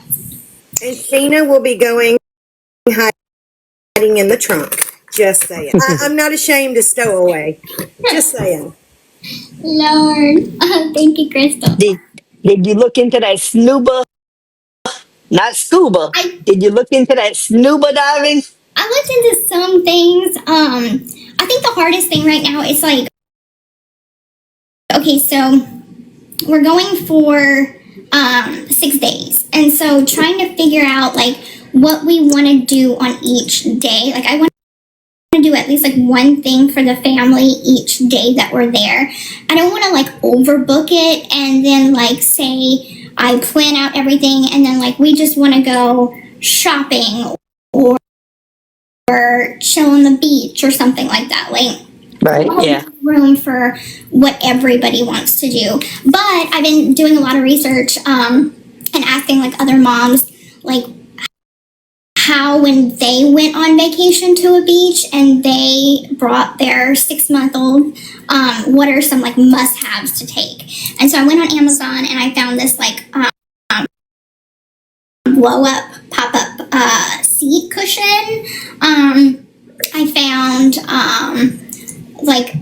E: And Sheena will be going hiding in the trunk. Just saying. I'm not ashamed to stow away. Just saying.
B: Lord, thank you, Crystal.
F: Did you look into that snuba? Not scuba. Did you look into that snuba diving?
B: I looked into some things. I think the hardest thing right now is like, okay, so we're going for 6 days, and so trying to figure out like what we want to do on each day. Like I want to do at least like one thing for the family each day that we're there. I don't want to like overbook it and then like say I plan out everything and then like we just want to go shopping or chill on the beach or something like that. Like
F: Right, yeah.
B: room for what everybody wants to do. But I've been doing a lot of research and asking like other moms like how when they went on vacation to a beach and they brought their 6-month-old, what are some like must-haves to take. And so I went on Amazon and I found this like blow-up pop-up seat cushion. I found like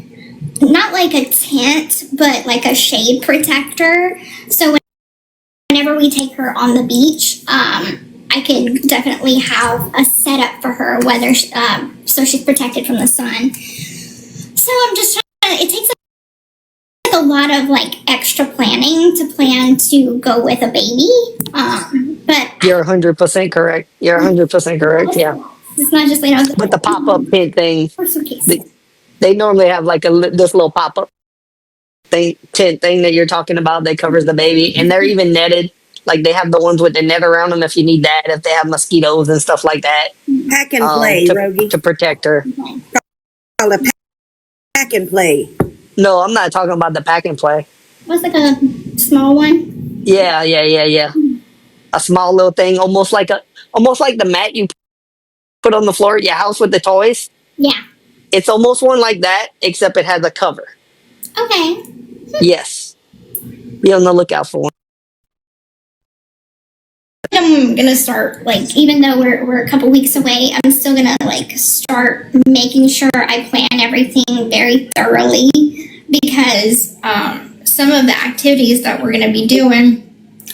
B: not like a tent but like a shade protector, so whenever we take her on the beach I could definitely have a setup for her whether so she's protected from the sun. So I'm just trying it takes like a lot of like extra planning to plan to go with a baby, but
F: You're 100% correct. You're 100% correct, yeah.
B: it's not just
F: But the pop-up tent thing,
B: or suitcase.
F: they normally have like this little pop-up tent thing that you're talking about that covers the baby, and they're even netted. Like they have the ones with the net around them if you need that, if they have mosquitoes and stuff like that.
E: Pack and play, Rogie.
F: To protect her.
E: Called a pack and play.
F: No, I'm not talking about the pack and play.
B: What's like a small one?
F: Yeah. A small little thing, almost like the mat you put on the floor at your house with the toys.
B: Yeah.
F: It's almost one like that, except it has a cover.
B: Okay.
F: Yes. Be on the lookout for one.
B: I'm gonna start like even though we're a couple weeks away, I'm still gonna like start making sure I plan everything very thoroughly because some of the activities that we're gonna be doing,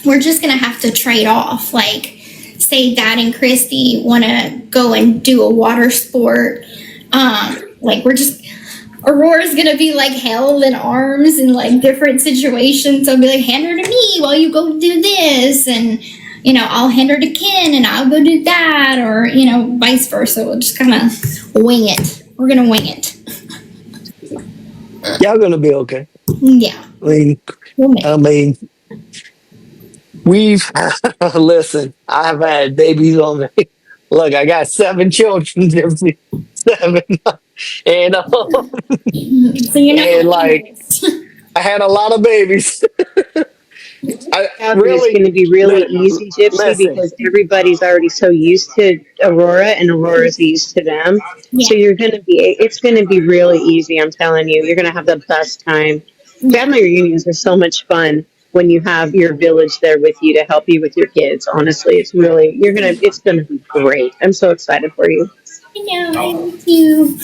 B: we're just gonna have to trade off. Like say Dad and Christy want to go and do a water sport, like Aurora's gonna be like held in arms in like different situations. So I'll be like, hand her to me while you go do this, and I'll hand her to Ken and I'll go do that, or vice versa. We'll just kind of wing it. We're gonna wing it.
F: Y'all gonna be okay.
B: Yeah.
F: I mean, we've listen. I've had babies on me. Look, I got 7 children, Gypsy. 7, and
B: So you're not
F: and like I had a lot of babies.
D: It's going to be really easy, Gypsy, because everybody's already so used to Aurora, and Aurora's used to them.
B: Yeah.
D: So it's going to be really easy. I'm telling you, you're going to have the best time. Family reunions are so much fun when you have your village there with you to help you with your kids. Honestly, it's going to be great. I'm so excited for you.
B: I know, thank you.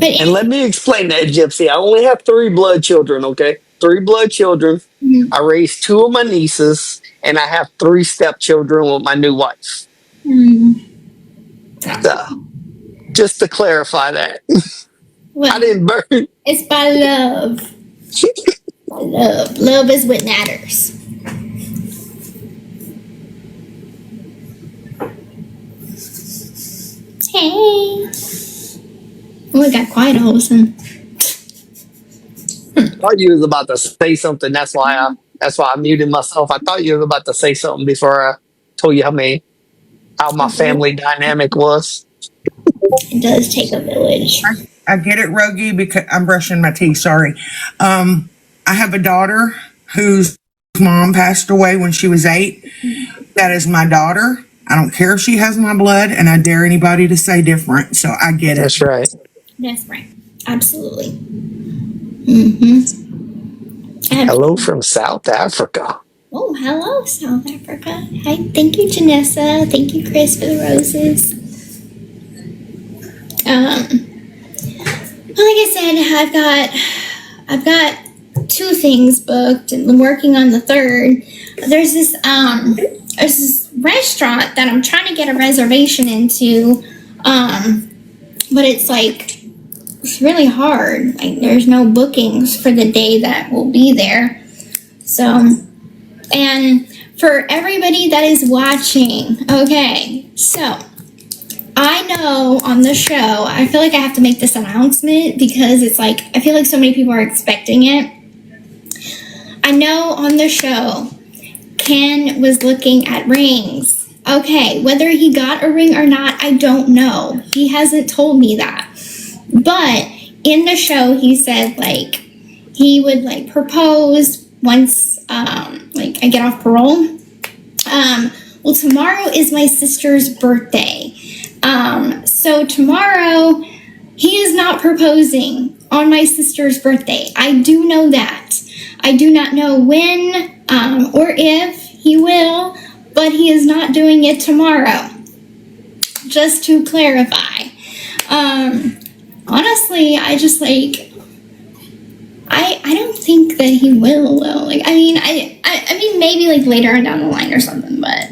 F: And let me explain that, Gypsy. I only have 3 blood children, okay? 3 blood children.
B: Mm-hmm.
F: I raised 2 of my nieces, and I have 3 stepchildren with my new wife. So, just to clarify that.
B: Well,
F: I didn't burn.
B: it's by love. Love is what matters. Hey. Oh, it got quiet all of a sudden.
F: thought you was about to say something. That's why I muted myself. I thought you was about to say something before I told you how my family dynamic was.
B: It does take a village.
C: I get it, Rogie, because I'm brushing my teeth. Sorry. I have a daughter whose mom passed away when she was 8. That is my daughter. I don't care if she has my blood, and I dare anybody to say different. So I get it.
F: That's right.
B: That's right. Absolutely. Mm-hmm.
F: Hello from South Africa.
B: Oh, hello, South Africa. Hi, thank you, Janessa. Thank you, Chris, for the roses. Like I said, I've got 2 things booked, and I'm working on the 3rd. There's this restaurant that I'm trying to get a reservation into, but it's really hard. Like, there's no bookings for the day that we'll be there. So, and for everybody that is watching, okay, so I know on the show, I feel like I have to make this announcement because it's like, I feel like so many people are expecting it. I know on the show, Ken was looking at rings. Okay, whether he got a ring or not, I don't know. He hasn't told me that. But in the show, he said, like, he would, like, propose once, I get off parole. Well, tomorrow is my sister's birthday. So tomorrow, he is not proposing on my sister's birthday. I do know that. I do not know when or if he will, but he is not doing it tomorrow. Just to clarify. Honestly, I just I don't think that he will though. Like, I mean maybe like later on down the line or something, but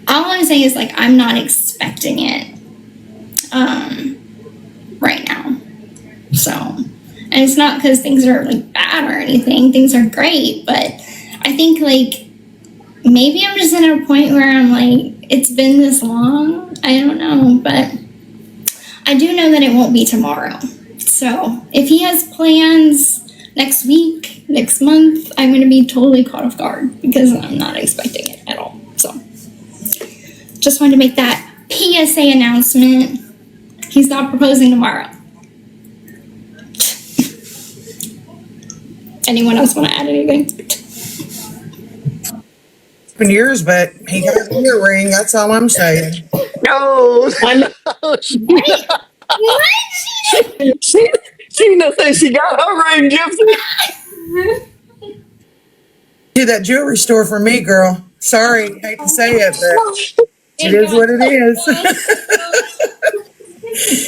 B: all I'm saying is like I'm not expecting it right now. So, and it's not because things are like bad or anything. Things are great, but I think like maybe I'm just at a point where I'm like, it's been this long. I don't know, but I do know that it won't be tomorrow. So if he has plans next week, next month, I'm going to be totally caught off guard because I'm not expecting it at all. So just wanted to make that PSA announcement. He's not proposing tomorrow. Anyone else want to add anything?
C: It's been years, but he got a ring. That's all I'm saying.
F: No.
B: What?
F: She knows that she got her ring, Gypsy.
C: Do that jewelry store for me, girl. Sorry, hate to say it, but it is what it is.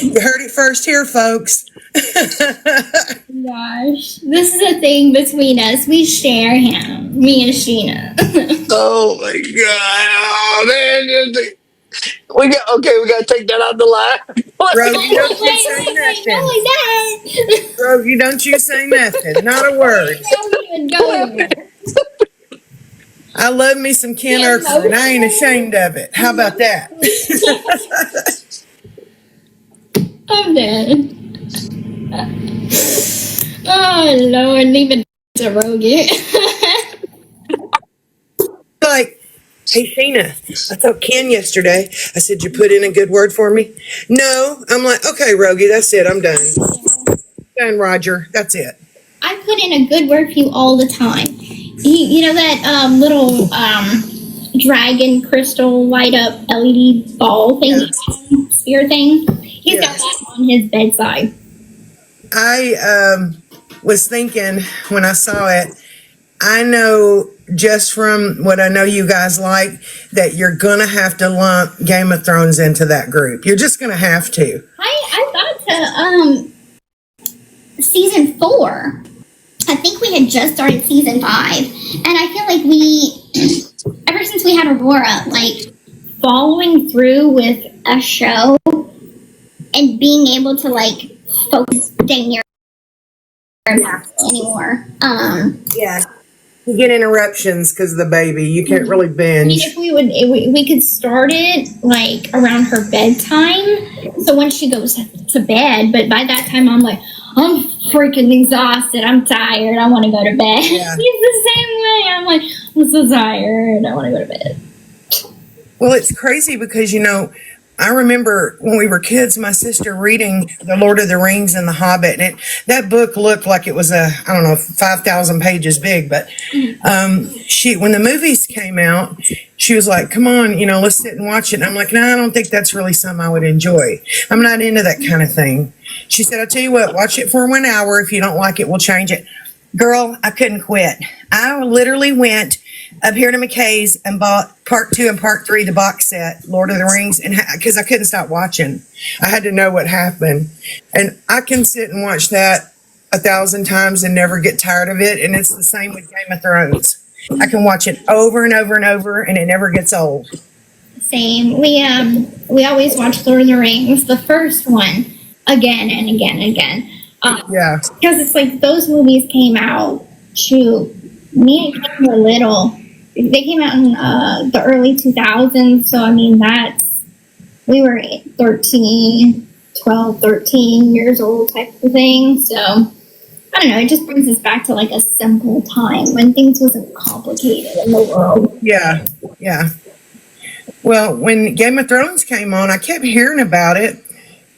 C: You heard it first here, folks.
B: Gosh, this is a thing between us. We share him, me and Sheena.
F: Oh my god! Oh man, we got to take that out the line.
C: Rogie, don't you say nothing. Rogie, don't you say nothing. Not a word.
B: Don't even go there.
C: I love me some Ken Urquhart, and I ain't ashamed of it. How about that?
B: I'm dead. Oh Lord, leave it to Rogie.
C: Like, hey Sheena, I told Ken yesterday, I said, you put in a good word for me? No. I'm like, okay, Rogie, that's it. I'm done. Done, Roger. That's it.
B: I put in a good word for you all the time. You know that little dragon crystal light up LED ball thing, sphere thing? He's got that on his bedside.
C: I was thinking when I saw it, I know just from what I know you guys like that you're going to have to lump Game of Thrones into that group. You're just going to have to.
B: I got to season 4. I think we had just started season 5. And I feel like we, ever since we had Aurora, like following through with a show and being able to like focus dang near anymore.
C: Yeah. You get interruptions because of the baby. You can't really binge.
B: If we could start it like around her bedtime. So when she goes to bed, but by that time I'm like, I'm freaking exhausted. I'm tired. I want to go to bed.
E: Yeah.
B: He's the same way. I'm like, I'm so tired. I want to go to bed.
C: Well, it's crazy because, I remember when we were kids, my sister reading The Lord of the Rings and The Hobbit, and that book looked like it was 5,000 pages big. But when the movies came out, she was like, "Come on, let's sit and watch it." And I'm like, "No, I don't think that's really something I would enjoy. I'm not into that kind of thing." She said, "I'll tell you what, watch it for 1 hour. If you don't like it, we'll change it." Girl, I couldn't quit. I literally went up here to McKay's and bought part 2 and part 3, the box set, Lord of the Rings, and because I couldn't stop watching. I had to know what happened. And I can sit and watch that 1,000 times and never get tired of it. And it's the same with Game of Thrones. I can watch it over and over and over, and it never gets old.
B: Same. We always watch Lord of the Rings, the first one, again and again and again.
C: Yeah.
B: Because it's like those movies came out, me and Kim were little. They came out in the early 2000s, so I mean, we were 12, 13 years old type of thing. So, I don't know, it just brings us back to like a simple time when things wasn't complicated in the world.
C: Yeah, yeah. Well, when Game of Thrones came on, I kept hearing about it,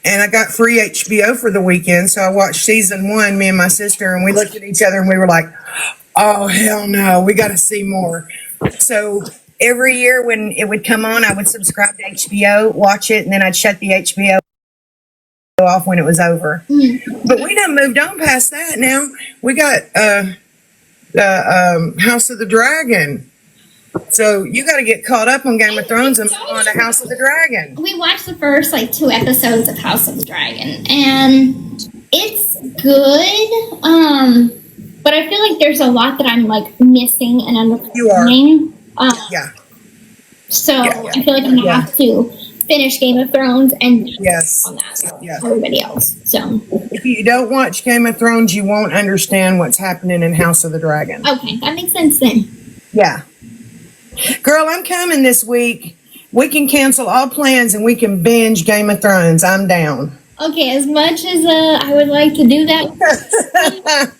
C: and I got free HBO for the weekend, so I watched season 1, me and my sister, and we looked at each other and we were like, "Oh, hell no, we got to see more." So every year when it would come on, I would subscribe to HBO, watch it, and then I'd shut the HBO off when it was over. But we done moved on past that now. We got the House of the Dragon. So you got to get caught up on Game of Thrones and move on to House of the Dragon.
B: We watched the first 2 episodes of House of the Dragon, and it's good. But I feel like there's a lot that I'm missing and understanding.
C: You are. Yeah.
B: So I feel like I'm gonna have to finish Game of Thrones and
C: Yes.
B: on that.
C: Yes.
B: Everybody else. So
C: If you don't watch Game of Thrones, you won't understand what's happening in House of the Dragon.
B: okay, that makes sense then.
C: Yeah. Girl, I'm coming this week. We can cancel all plans and we can binge Game of Thrones. I'm down.
B: Okay, as much as I would like to do that,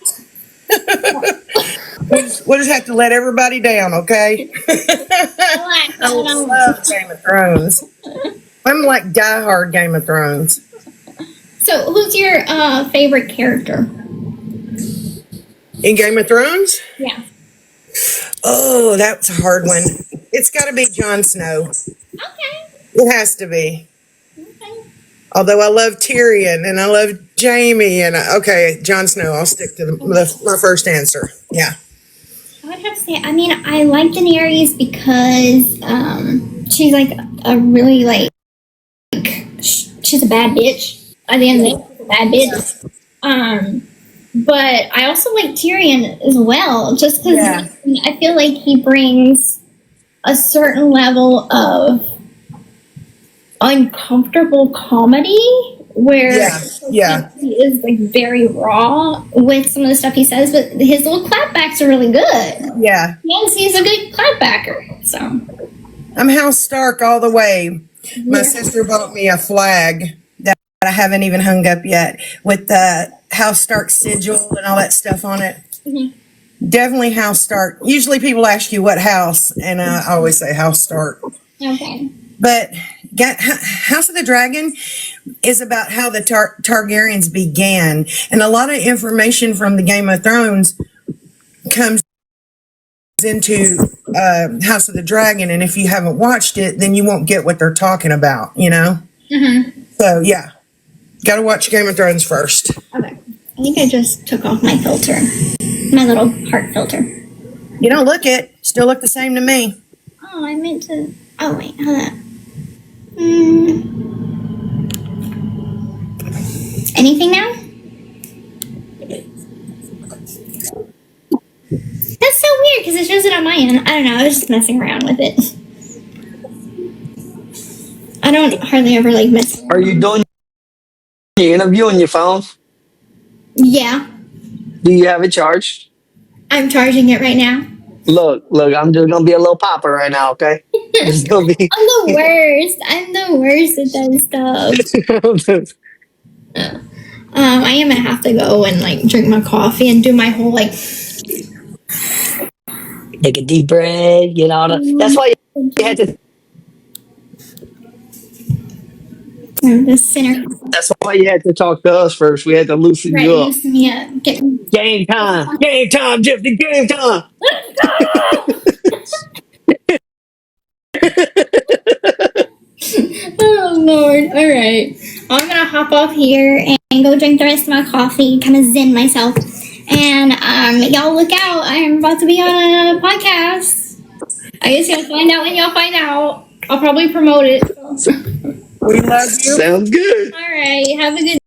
C: We'll just have to let everybody down, okay? I love Game of Thrones. I'm like diehard Game of Thrones.
B: So, who's your favorite character?
C: In Game of Thrones?
B: Yeah.
C: Oh, that's a hard one. It's got to be Jon Snow.
B: Okay.
C: It has to be.
B: Okay.
C: Although I love Tyrion and I love Jaime and okay, Jon Snow. I'll stick to my first answer. Yeah.
B: I would have to say, I mean, I like Daenerys because she's a really she's a bad bitch. At the end of the day, she's a bad bitch. But I also like Tyrion as well, just because I feel like he brings a certain level of uncomfortable comedy where he is very raw with some of the stuff he says, but his little clapbacks are really good.
C: Yeah.
B: Yes, he's a good clapbacker. So
C: I'm House Stark all the way. My sister bought me a flag that I haven't even hung up yet with the House Stark sigil and all that stuff on it. Mm-hmm. Definitely House Stark. Usually people ask you what house, and I always say House Stark.
B: okay.
C: But House of the Dragon is about how the Targaryens began. And a lot of information from the Game of Thrones comes into House of the Dragon. And if you haven't watched it, then you won't get what they're talking about, Mm-hmm. So, yeah. Got to watch Game of Thrones first.
B: Okay. I think I just took off my filter. My little heart filter.
C: You don't look it. Still look the same to me.
B: Oh, I meant to... Oh, wait. Hold on. Anything now? That's so weird because it shows it on my end. I don't know. I was just messing around with it. I don't hardly ever mess around.
F: Are you doing your interview on your phone?
B: Yeah.
F: Do you have it charged?
B: I'm charging it right now.
F: Look, I'm just gonna be a little popper right now, okay? It's gonna be
B: I'm the worst. I'm the worst at that stuff. I am gonna have to go and like drink my coffee and do my whole like.
F: Take a deep breath, get all the. That's why you had to.
B: The center.
F: That's why you had to talk to us first. We had to loosen
B: Right,
F: you up.
B: loosen me up. Get me.
F: Game time, Gypsy, game time.
B: Oh Lord! All right, I'm gonna hop off here and go drink the rest of my coffee, kind of zen myself. And y'all look out! I'm about to be on a podcast. I guess you'll find out when y'all find out. I'll probably promote it.
A: We love you.
F: Sounds good.
B: All right, have a good